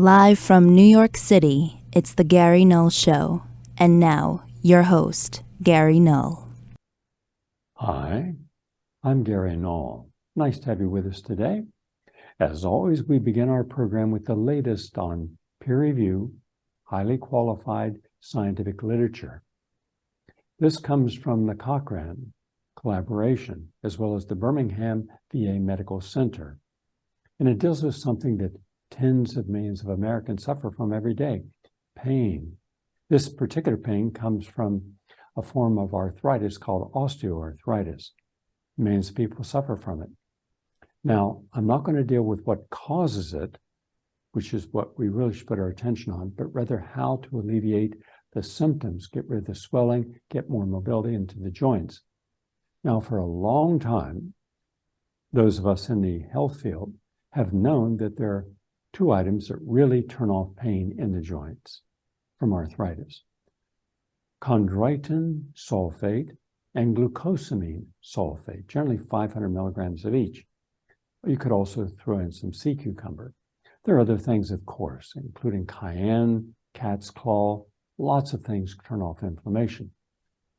Live from New York City, it's the Gary Null Show. And now, your host, Gary Null. Hi, I'm Gary Null. Nice to have you with us today. As always, we begin our program with the latest on peer-reviewed, highly qualified scientific literature. This comes from the Cochrane collaboration, as well as the Birmingham VA Medical Center. And it deals with something that tens of millions of Americans suffer from every day, pain. This particular pain comes from a form of arthritis called osteoarthritis. Millions of people suffer from it. Now, I'm not going to deal with what causes it, which is what we really should put our attention on, but rather how to alleviate the symptoms, get rid of the swelling, get more mobility into the joints. Now, for a long time, those of us in the health field have known that there are two items that really turn off pain in the joints from arthritis: chondroitin sulfate and glucosamine sulfate, generally 500 milligrams of each. You could also throw in some sea cucumber. There are other things, of course, including cayenne, cat's claw, lots of things turn off inflammation.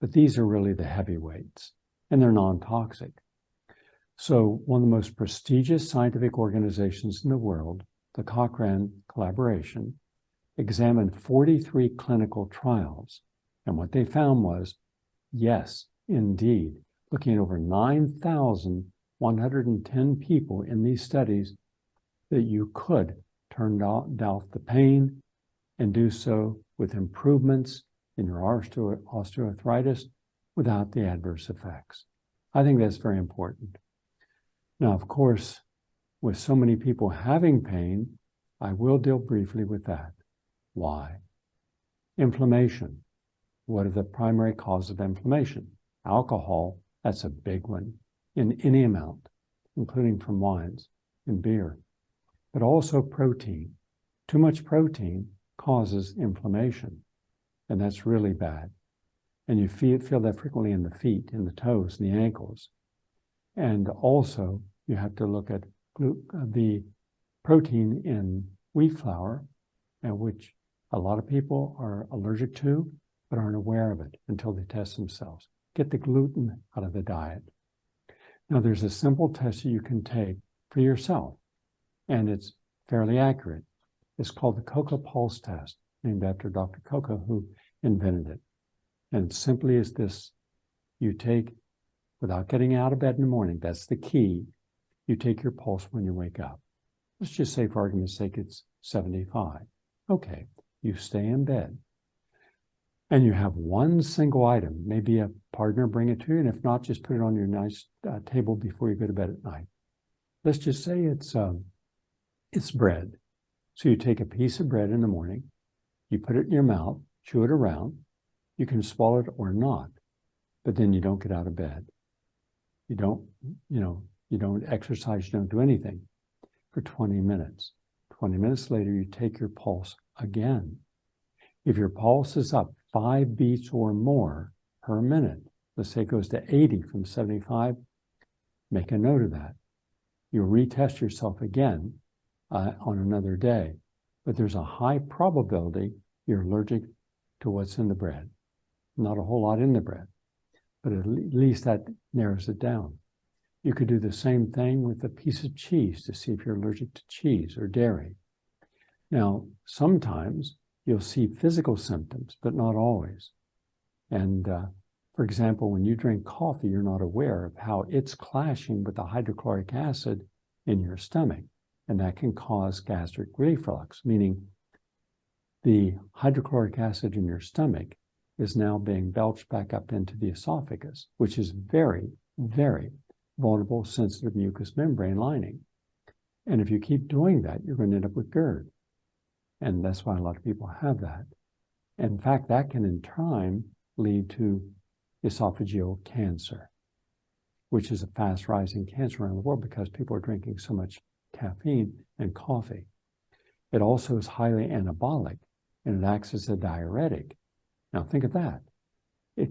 But these are really the heavyweights, and they're non-toxic. So one of the most prestigious scientific organizations in the world, the Cochrane collaboration, examined 43 clinical trials. And what they found was, yes, indeed, looking at over 9,110 people in these studies, that you could turn off the pain and do so with improvements in your osteoarthritis without the adverse effects. I think that's very important. Now, of course, with so many people having pain, I will deal briefly with that. Why? Inflammation. What are the primary causes of inflammation? Alcohol, that's a big one, in any amount, including from wines and beer. But also protein. Too much protein causes inflammation, and that's really bad. And you feel that frequently in the feet, in the toes, and the ankles. And also, you have to look at the protein in wheat flour, which a lot of people are allergic to, but aren't aware of it until they test themselves. Get the gluten out of the diet. Now, there's a simple test that you can take for yourself, and it's fairly accurate. It's called the Cocoa Pulse test, named after Dr. Cocoa, who invented it. And it simply is this: you take, without getting out of bed in the morning, that's the key, you take your pulse when you wake up. Let's just say, for argument's sake, it's 75. Okay, you stay in bed. And you have one single item, maybe a partner bring it to you, and if not, just put it on your nice table before you go to bed at night. Let's just say it's bread. So you take a piece of bread in the morning, you put it in your mouth, chew it around. You can swallow it or not, but then you don't get out of bed. You don't exercise, you don't do anything for 20 minutes. 20 minutes later, you take your pulse again. If your pulse is up 5 beats or more per minute, let's say it goes to 80 from 75, make a note of that. You'll retest yourself again on another day, but there's a high probability you're allergic to what's in the bread. Not a whole lot in the bread, but at least that narrows it down. You could do the same thing with a piece of cheese to see if you're allergic to cheese or dairy. Now, sometimes you'll see physical symptoms, but not always. And for example, when you drink coffee, you're not aware of how it's clashing with the hydrochloric acid in your stomach, and that can cause gastric reflux, meaning the hydrochloric acid in your stomach is now being belched back up into the esophagus, which is very, very vulnerable, sensitive mucous membrane lining. And if you keep doing that, you're going to end up with GERD. And that's why a lot of people have that. In fact, that can in time lead to esophageal cancer, which is a fast rising cancer around the world because people are drinking so much caffeine and coffee. It also is highly anabolic, and it acts as a diuretic. Now think of that. A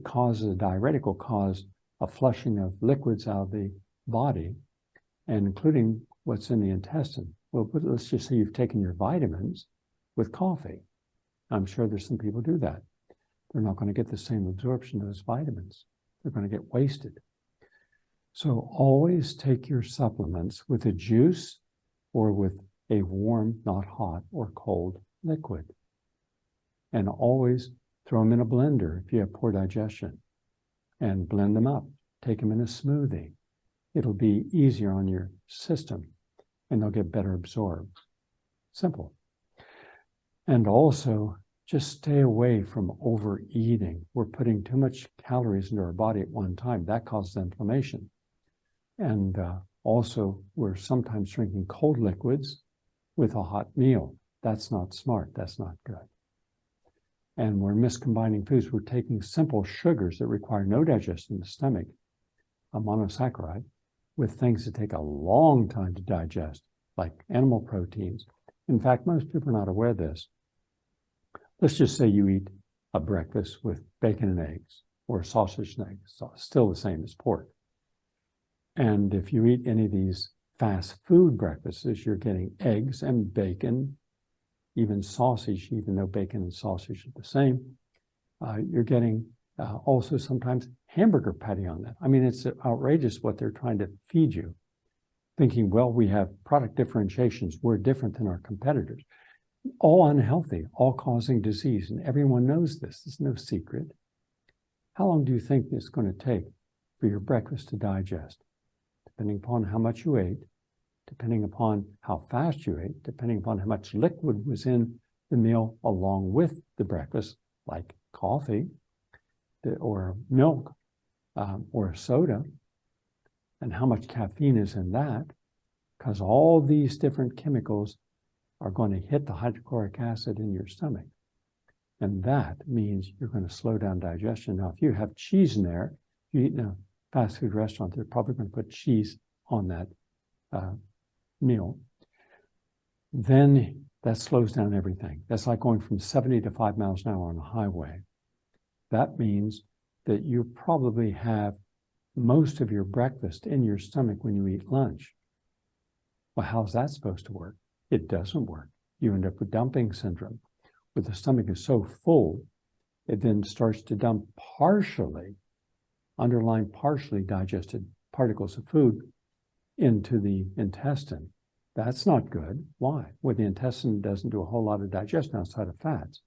diuretic will cause a flushing of liquids out of the body, and including what's in the intestine. Well, let's just say you've taken your vitamins with coffee. I'm sure there's some people who do that. They're not going to get the same absorption of those vitamins. They're going to get wasted. So always take your supplements with a juice or with a warm, not hot or cold liquid. And always throw them in a blender if you have poor digestion and blend them up. Take them in a smoothie. It'll be easier on your system and they'll get better absorbed. Simple. And also, just stay away from overeating. We're putting too much calories into our body at one time. That causes inflammation. And also, we're sometimes drinking cold liquids with a hot meal. That's not smart. That's not good. And we're miscombining foods. We're taking simple sugars that require no digestion in the stomach, a monosaccharide, with things that take a long time to digest, like animal proteins. In fact, most people are not aware of this. Let's just say you eat a breakfast with bacon and eggs, or sausage and eggs, so still the same as pork. And if you eat any of these fast food breakfasts, you're getting eggs and bacon, even sausage, even though bacon and sausage are the same. You're getting also sometimes hamburger patty on that. I mean, it's outrageous what they're trying to feed you, thinking, well, we have product differentiations. We're different than our competitors. All unhealthy, all causing disease, and everyone knows this. It's no secret. How long do you think it's going to take for your breakfast to digest? Depending upon how much you ate, depending upon how fast you ate, depending upon how much liquid was in the meal along with the breakfast, like coffee or milk or soda, and how much caffeine is in that, because all these different chemicals are going to hit the hydrochloric acid in your stomach. And that means you're going to slow down digestion. Now, if you have cheese in there, you eat in a fast food restaurant, they're probably going to put cheese on that meal. Then that slows down everything. That's like going from 70 to 5 miles an hour on a highway. That means that you probably have most of your breakfast in your stomach when you eat lunch. Well, how's that supposed to work? It doesn't work. You end up with dumping syndrome, where the stomach is so full, it then starts to dump underlying partially digested particles of food into the intestine. That's not good. Why? Well, the intestine doesn't do a whole lot of digestion outside of fats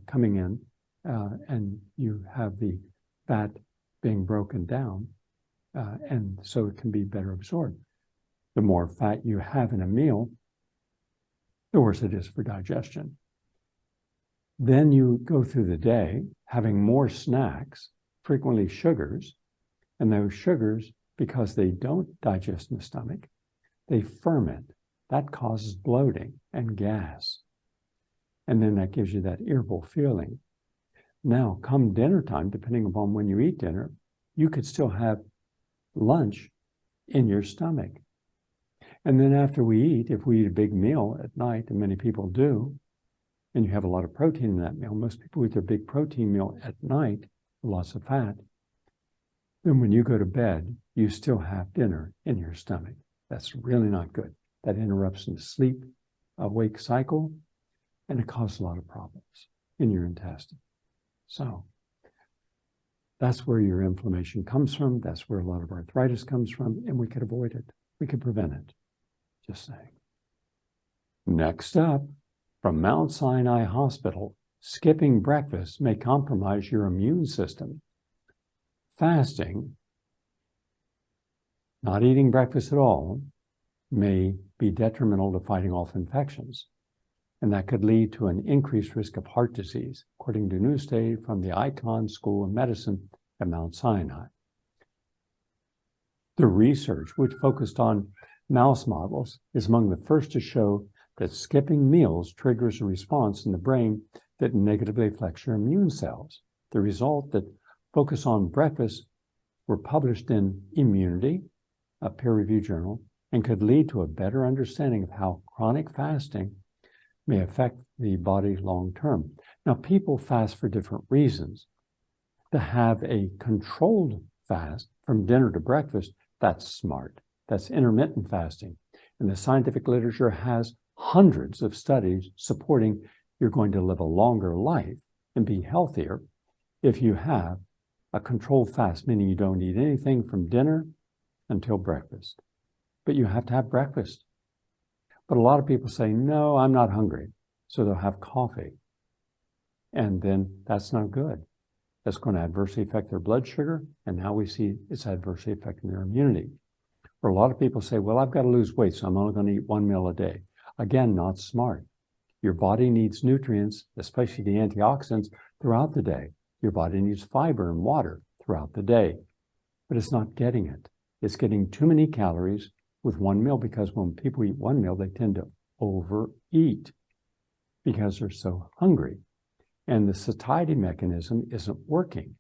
coming in, and you have the fat being broken down, and so it can be better absorbed. The more fat you have in a meal, the worse it is for digestion. Then you go through the day having more snacks, frequently sugars, and those sugars, because they don't digest in the stomach, they ferment. That causes bloating and gas. And then that gives you that irritable feeling. Now, come dinner time, depending upon when you eat dinner, you could still have lunch in your stomach. And then after we eat, if we eat a big meal at night, and many people do, and you have a lot of protein in that meal, most people eat their big protein meal at night, lots of fat, then when you go to bed, you still have dinner in your stomach. That's really not good. That interrupts the sleep-awake cycle, and it causes a lot of problems in your intestine. So that's where your inflammation comes from. That's where a lot of arthritis comes from, and we could avoid it. We could prevent it. Just saying. Next up, from Mount Sinai Hospital, skipping breakfast may compromise your immune system. Fasting, not eating breakfast at all, may be detrimental to fighting off infections, and that could lead to an increased risk of heart disease, according to new study from the Icahn School of Medicine at Mount Sinai. The research, which focused on mouse models, is among the first to show that skipping meals triggers a response in the brain that negatively affects your immune cells. The result that focus on breakfast were published in Immunity, a peer-reviewed journal, and could lead to a better understanding of how chronic fasting may affect the body long-term. Now, people fast for different reasons. To have a controlled fast from dinner to breakfast, that's smart. That's intermittent fasting. And the scientific literature has hundreds of studies supporting you're going to live a longer life and be healthier if you have a controlled fast, meaning you don't eat anything from dinner until breakfast. But you have to have breakfast. But a lot of people say, no, I'm not hungry. So they'll have coffee. And then that's not good. That's going to adversely affect their blood sugar. And now we see it's adversely affecting their immunity. Or a lot of people say, well, I've got to lose weight, so I'm only going to eat one meal a day. Again, not smart. Your body needs nutrients, especially the antioxidants, throughout the day. Your body needs fiber and water throughout the day. But it's not getting it. It's getting too many calories with one meal, because when people eat one meal, they tend to overeat because they're so hungry. And the satiety mechanism isn't working.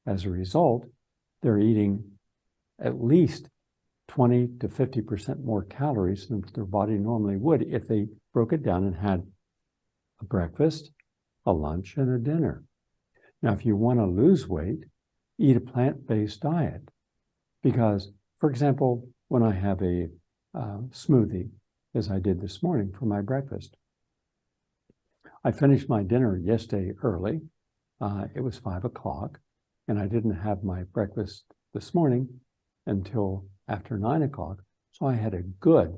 As a result, they're eating at least 20 to 50% more calories than their body normally would if they broke it down and had a breakfast, a lunch, and a dinner. Now, if you want to lose weight, eat a plant-based diet. Because, for example, when I have a smoothie, as I did this morning for my breakfast, I finished my dinner yesterday early. It was 5 o'clock, and I didn't have my breakfast this morning until after 9 o'clock. So I had a good,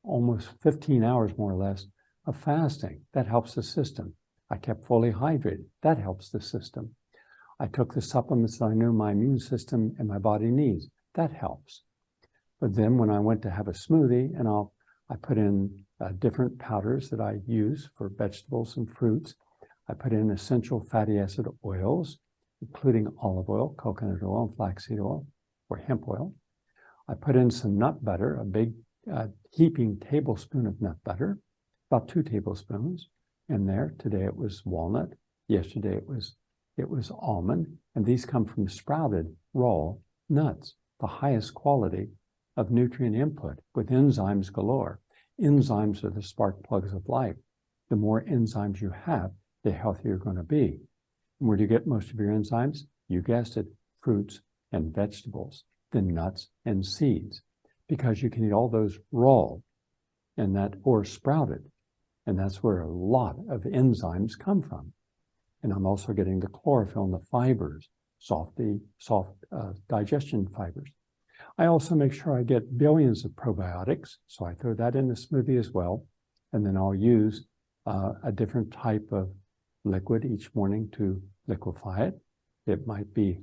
almost 15 hours more or less of fasting. That helps the system. I kept fully hydrated. That helps the system. I took the supplements that I knew my immune system and my body needs. That helps. But then when I went to have a smoothie, and I put in different powders that I use for vegetables and fruits. I put in essential fatty acid oils, including olive oil, coconut oil, and flaxseed oil, or hemp oil. I put in some nut butter, a big heaping tablespoon of nut butter, about 2 tablespoons in there. Today it was walnut. Yesterday it was almond. And these come from sprouted raw nuts, the highest quality of nutrient input with enzymes galore. Enzymes are the spark plugs of life. The more enzymes you have, the healthier you're going to be. And where do you get most of your enzymes? You guessed it, fruits and vegetables, then nuts and seeds, because you can eat all those raw and that or sprouted. And that's where a lot of enzymes come from. And I'm also getting the chlorophyll and the fibers, soft digestion fibers. I also make sure I get billions of probiotics, so I throw that in the smoothie as well. And then I'll use a different type of liquid each morning to liquefy it. It might be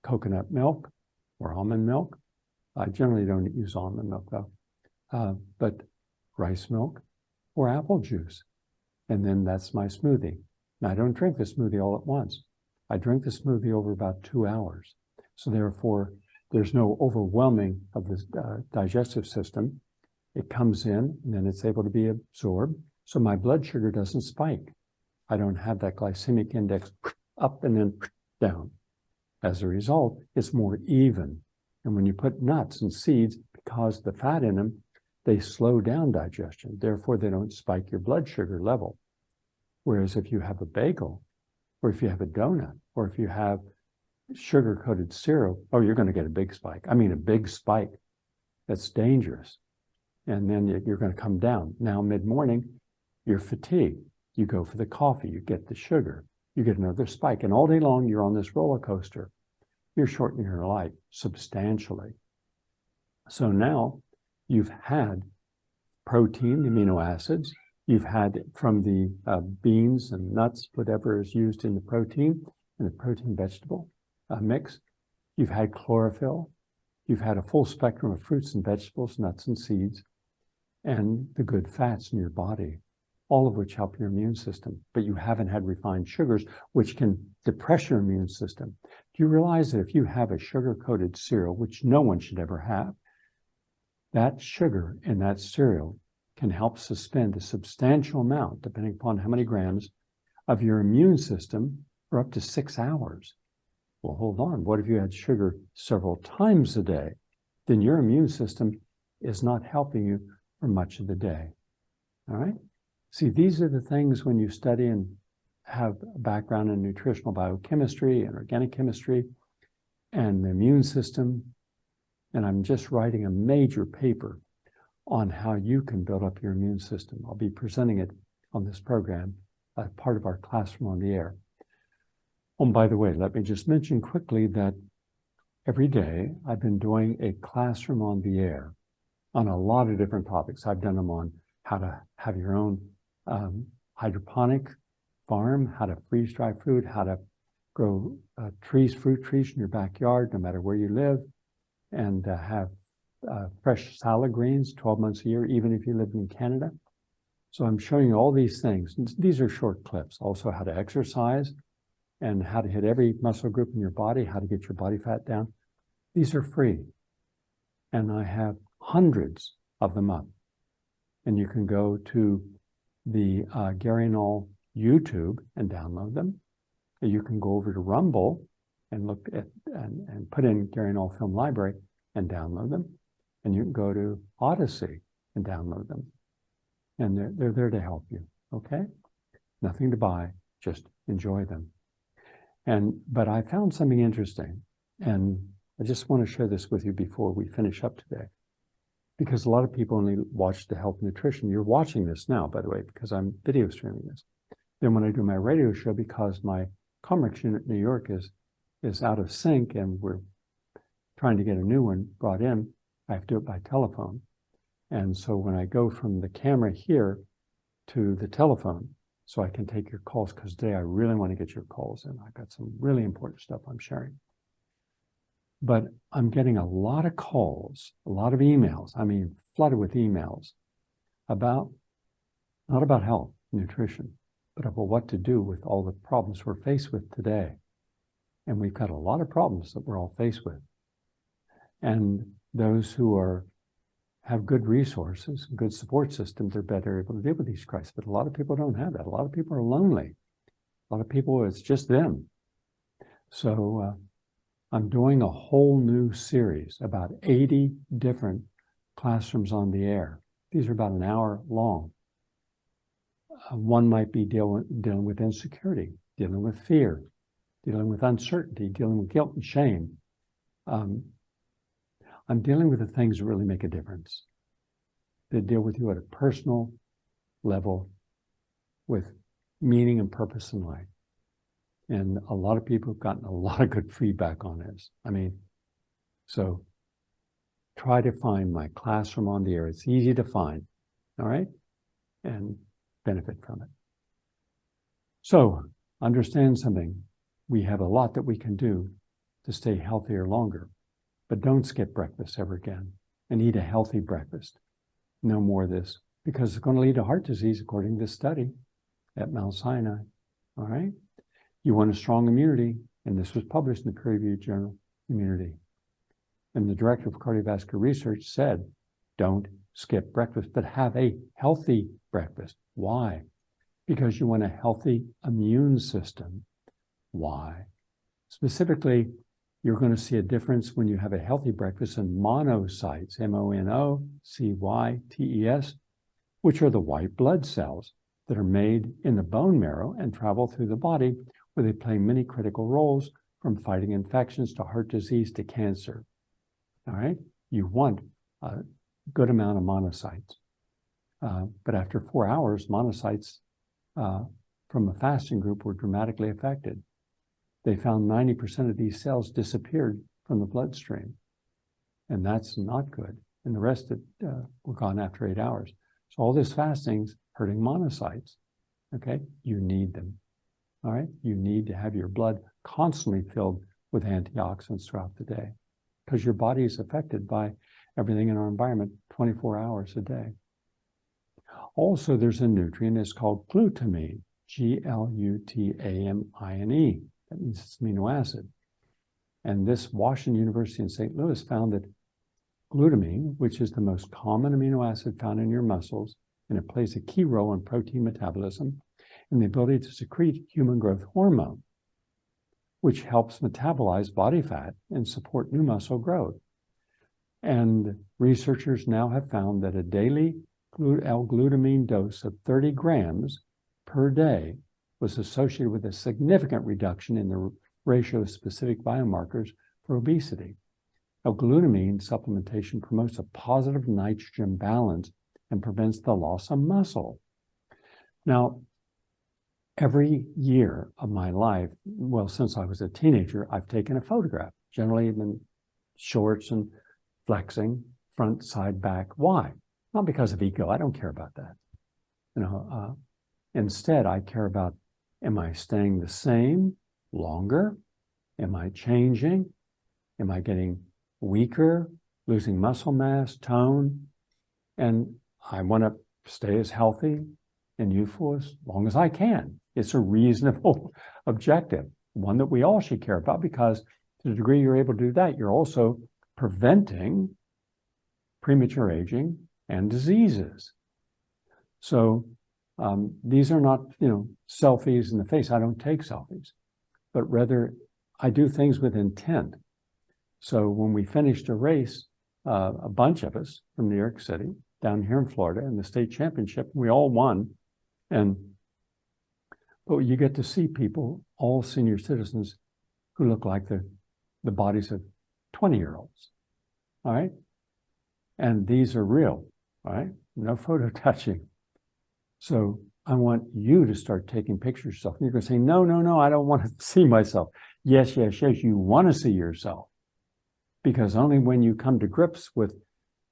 coconut milk or almond milk. I generally don't use almond milk though, but rice milk or apple juice. And then that's my smoothie. Now I don't drink the smoothie all at once. I drink the smoothie over about 2 hours. So therefore, there's no overwhelming of the digestive system. It comes in and then it's able to be absorbed. So my blood sugar doesn't spike. I don't have that glycemic index up and then down. As a result, it's more even. And when you put nuts and seeds, because the fat in them, they slow down digestion. Therefore, they don't spike your blood sugar level. Whereas if you have a bagel, or if you have a donut, or if you have sugar-coated cereal, oh, you're going to get a big spike. I mean, a big spike. That's dangerous. And then you're going to come down. Now, mid-morning, you're fatigued. You go for the coffee. You get the sugar. You get another spike. And all day long, you're on this roller coaster. You're shortening your life substantially. So now you've had protein, amino acids. You've had from the beans and nuts, whatever is used in the protein vegetable mix. You've had chlorophyll. You've had a full spectrum of fruits and vegetables, nuts and seeds, and the good fats in your body, all of which help your immune system. But you haven't had refined sugars, which can depress your immune system. Do you realize that if you have a sugar-coated cereal, which no one should ever have, that sugar in that cereal can help suspend a substantial amount, depending upon how many grams, of your immune system for up to 6 hours? Well, hold on. What if you had sugar several times a day? Then your immune system is not helping you for much of the day. All right? See, these are the things when you study and have a background in nutritional biochemistry and organic chemistry and the immune system. And I'm just writing a major paper on how you can build up your immune system. I'll be presenting it on this program as part of our Classroom on the Air. Oh, and by the way, let me just mention quickly that every day I've been doing a Classroom on the Air on a lot of different topics. I've done them on how to have your own hydroponic farm, how to freeze-dry food, how to grow fruit trees in your backyard, no matter where you live, and have fresh salad greens 12 months a year, even if you live in Canada. So I'm showing you all these things. These are short clips. Also how to exercise and how to hit every muscle group in your body, how to get your body fat down. These are free. And I have hundreds of them up. And you can go to the Gary Null YouTube and download them. You can go over to Rumble and look at and put in Gary Null Film Library and download them. And you can go to Odysee and download them. And they're there to help you, okay? Nothing to buy, just enjoy them. But I found something interesting, and I just want to share this with you before we finish up today. Because a lot of people only watch the health nutrition. You're watching this now, by the way, because I'm video streaming this. Then when I do my radio show, because my Comrex unit in New York is out of sync and we're trying to get a new one brought in, I have to do it by telephone. And so when I go from the camera here to the telephone, so I can take your calls, because today I really want to get your calls in. I've got some really important stuff I'm sharing. But I'm getting a lot of calls, a lot of emails, I mean, flooded with emails about, not about health, nutrition, but about what to do with all the problems we're faced with today. And we've got a lot of problems that we're all faced with. And those who have good resources, good support systems, they're better able to deal with these crises. But a lot of people don't have that. A lot of people are lonely. A lot of people, it's just them. So I'm doing a whole new series, about 80 different classrooms on the air. These are about an hour long. One might be dealing with insecurity, dealing with fear, dealing with uncertainty, dealing with guilt and shame. I'm dealing with the things that really make a difference, that deal with you at a personal level with meaning and purpose in life. And a lot of people have gotten a lot of good feedback on this. I mean, so try to find my Classroom on the Air. It's easy to find, all right? And benefit from it. So understand something. We have a lot that we can do to stay healthier longer. But don't skip breakfast ever again, and eat a healthy breakfast. No more of this, because it's going to lead to heart disease, according to this study at Mount Sinai. All right? You want a strong immunity, and this was published in the peer-reviewed journal, Immunity. And the director of cardiovascular research said, don't skip breakfast, but have a healthy breakfast. Why? Because you want a healthy immune system. Why? Specifically, you're going to see a difference when you have a healthy breakfast in monocytes, monocytes, which are the white blood cells that are made in the bone marrow and travel through the body, where they play many critical roles, from fighting infections to heart disease to cancer. All right? You want a good amount of monocytes. But after 4 hours, monocytes from a fasting group were dramatically affected. They found 90% of these cells disappeared from the bloodstream. And that's not good. And the rest were gone after 8 hours. So all this fasting's hurting monocytes, okay? You need them, all right? You need to have your blood constantly filled with antioxidants throughout the day, because your body is affected by everything in our environment 24 hours a day. Also, there's a nutrient, it's called glutamine, G-L-U-T-A-M-I-N-E. That means it's amino acid. And this Washington University in St. Louis found that glutamine, which is the most common amino acid found in your muscles, and it plays a key role in protein metabolism and the ability to secrete human growth hormone, which helps metabolize body fat and support new muscle growth. And researchers now have found that a daily L-glutamine dose of 30 grams per day was associated with a significant reduction in the ratio of specific biomarkers for obesity. L-glutamine supplementation promotes a positive nitrogen balance and prevents the loss of muscle. Now, every year of my life, well, since I was a teenager, I've taken a photograph, generally in shorts and flexing, front, side, back. Why? Not because of ego. I don't care about that. Instead, I care about, am I staying the same longer? Am I changing? Am I getting weaker, losing muscle mass, tone? And I want to stay as healthy and youthful as long as I can. It's a reasonable objective, one that we all should care about, because to the degree you're able to do that, you're also preventing premature aging and diseases. So these are not, selfies in the face. I don't take selfies, but rather I do things with intent. So when we finished a race, a bunch of us from New York City down here in Florida in the state championship, we all won. But you get to see people, all senior citizens, who look like the bodies of 20-year-olds, all right? And these are real, all right? No photo touching. So I want you to start taking pictures of yourself. And you're going to say, no, I don't want to see myself. Yes, you want to see yourself. Because only when you come to grips with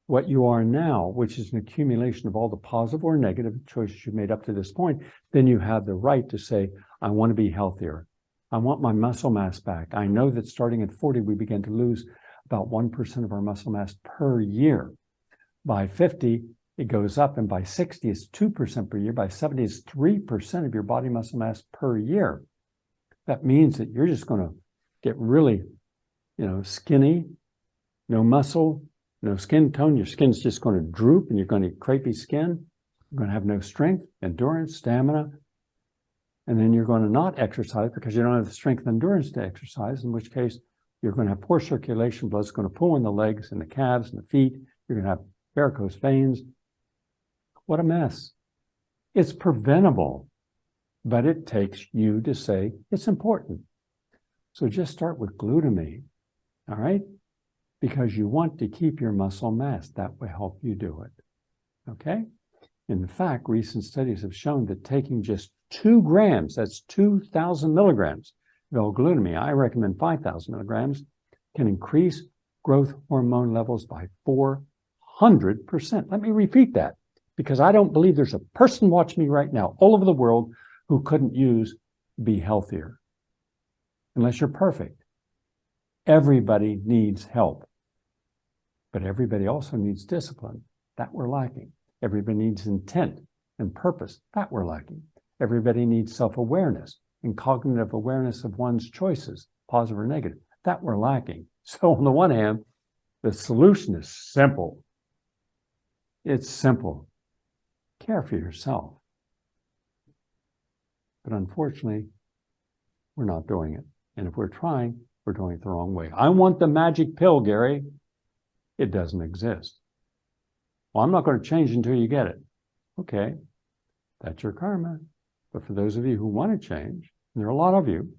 what you are now, which is an accumulation of all the positive or negative choices you've made up to this point, then you have the right to say, I want to be healthier. I want my muscle mass back. I know that starting at 40, we begin to lose about 1% of our muscle mass per year. By 50, it goes up, and by 60, it's 2% per year. By 70, it's 3% of your body muscle mass per year. That means that you're just going to get really, skinny, no muscle, no skin tone. Your skin's just going to droop, and you're going to get crepey skin. You're going to have no strength, endurance, stamina. And then you're going to not exercise because you don't have the strength and endurance to exercise, in which case you're going to have poor circulation. Blood's going to pool in the legs and the calves and the feet. You're going to have varicose veins. What a mess. It's preventable, but it takes you to say it's important. So just start with glutamine, all right? Because you want to keep your muscle mass. That will help you do it, okay? In fact, recent studies have shown that taking just 2 grams, that's 2,000 milligrams of L-glutamine, I recommend 5,000 milligrams, can increase growth hormone levels by 400%. Let me repeat that, because I don't believe there's a person watching me right now all over the world who couldn't use Be Healthier, unless you're perfect. Everybody needs help, but everybody also needs discipline. That we're lacking. Everybody needs intent and purpose. That we're lacking. Everybody needs self-awareness and cognitive awareness of one's choices, positive or negative. That we're lacking. So on the one hand, the solution is simple. It's simple. Care for yourself. But unfortunately, we're not doing it. And if we're trying, we're doing it the wrong way. I want the magic pill, Gary. It doesn't exist. Well, I'm not going to change until you get it. Okay, that's your karma. But for those of you who want to change, and there are a lot of you,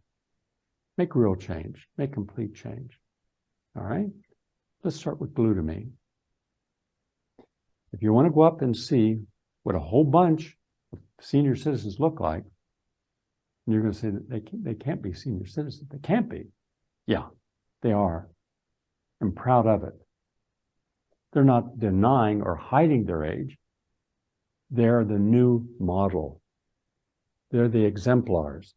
make real change, make complete change. All right? Let's start with glutamine. If you want to go up and see what a whole bunch of senior citizens look like, and you're going to say that they can't be senior citizens. They can't be. Yeah, they are. I'm proud of it. They're not denying or hiding their age. They're the new model. They're the exemplars.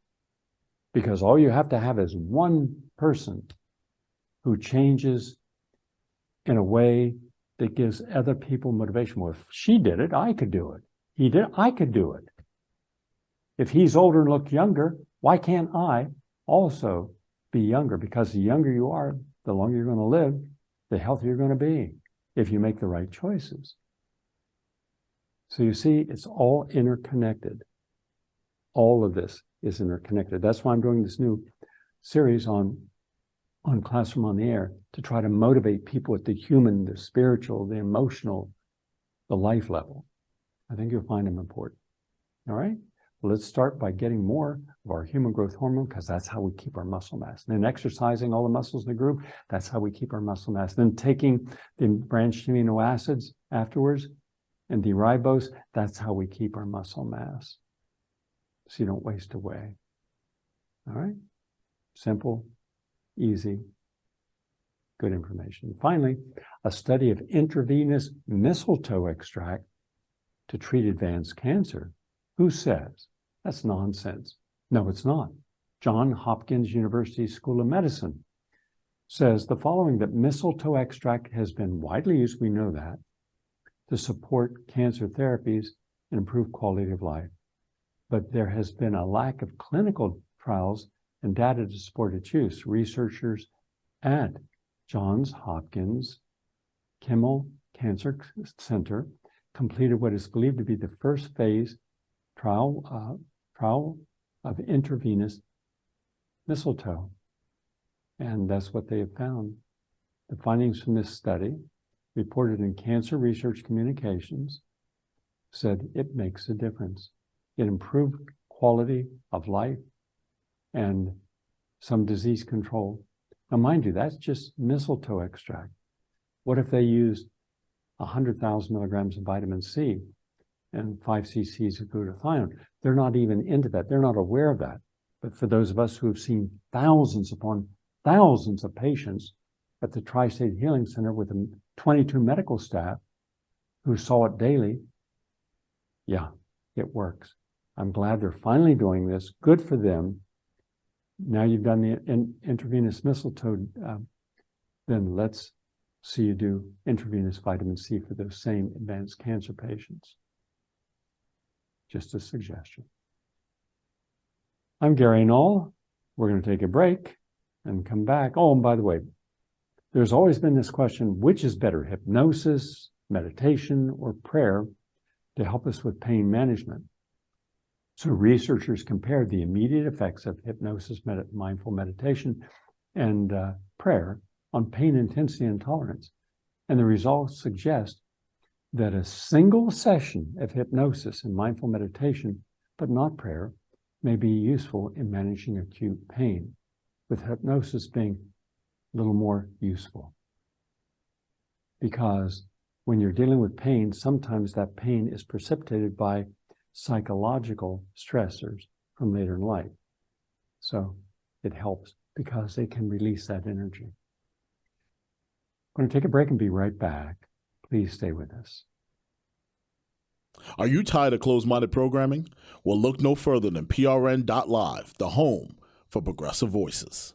Because all you have to have is one person who changes in a way that gives other people motivation. Well, if she did it, I could do it. He did it, I could do it. If he's older and look younger, why can't I also be younger? Because the younger you are, the longer you're going to live, the healthier you're going to be if you make the right choices. So you see, it's all interconnected. All of this is interconnected. That's why I'm doing this new series on Classroom on the Air, to try to motivate people at the human, the spiritual, the emotional, the life level. I think you'll find them important. All right? Let's start by getting more of our human growth hormone, because that's how we keep our muscle mass. And then exercising all the muscles in the group, that's how we keep our muscle mass. Then taking the branched amino acids afterwards and the ribose, that's how we keep our muscle mass. So you don't waste away. All right? Simple, easy, good information. Finally, a study of intravenous mistletoe extract to treat advanced cancer. Who says? That's nonsense. No, it's not. Johns Hopkins University School of Medicine says the following, that mistletoe extract has been widely used, we know that, to support cancer therapies and improve quality of life. But there has been a lack of clinical trials and data to support its use. Researchers at Johns Hopkins Kimmel Cancer Center completed what is believed to be the first phase trial of intravenous mistletoe. And that's what they have found. The findings from this study, reported in Cancer Research Communications, said it makes a difference. It improved quality of life and some disease control. Now, mind you, that's just mistletoe extract. What if they used 100,000 milligrams of vitamin C and 5 cc's of glutathione? They're not even into that. They're not aware of that. But for those of us who have seen thousands upon thousands of patients at the Tri-State Healing Center with 22 medical staff who saw it daily, yeah, it works. I'm glad they're finally doing this. Good for them. Now you've done the intravenous mistletoe, then let's see you do intravenous vitamin C for those same advanced cancer patients. Just a suggestion. I'm Gary Knoll. We're going to take a break and come back. Oh, and by the way, there's always been this question, which is better, hypnosis, meditation, or prayer to help us with pain management? So researchers compared the immediate effects of hypnosis, mindful meditation, and prayer on pain intensity and tolerance. And the results suggest that a single session of hypnosis and mindful meditation, but not prayer, may be useful in managing acute pain, with hypnosis being a little more useful. Because when you're dealing with pain, sometimes that pain is precipitated by psychological stressors from later in life. So it helps because they can release that energy. I'm going to take a break and be right back. Please stay with us. Are you tired of closed-minded programming? Well, look no further than PRN.Live, the home for progressive voices.